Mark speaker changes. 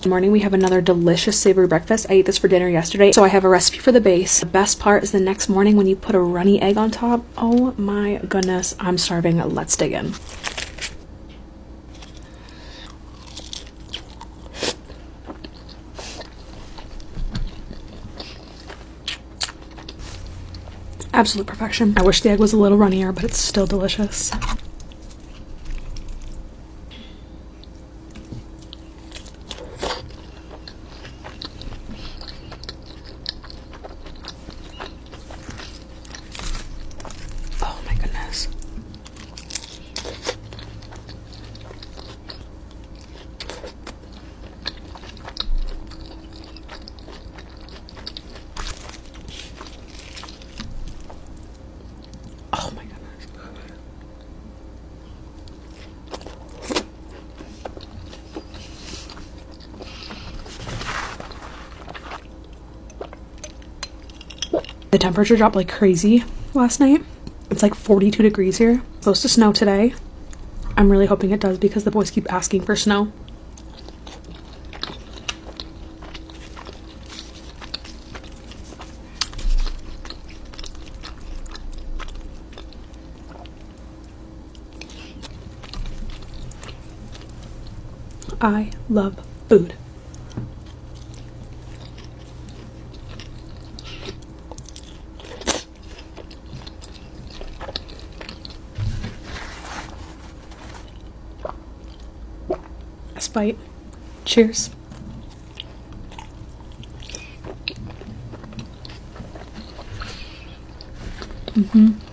Speaker 1: Good morning, we have another delicious savory breakfast. I ate this for dinner yesterday, so I have a recipe for the base. The best part is the next morning when you put a runny egg on top. Oh my goodness, I'm starving. Let's dig in. Absolute perfection. I wish the egg was a little runnier, but it's still delicious. Oh my goodness. Oh my goodness. The temperature dropped like crazy last night. It's like 42 degrees here. It's supposed to snow today. I'm really hoping it does because the boys keep asking for snow. I love food. Last bite. Cheers. Mm-hmm.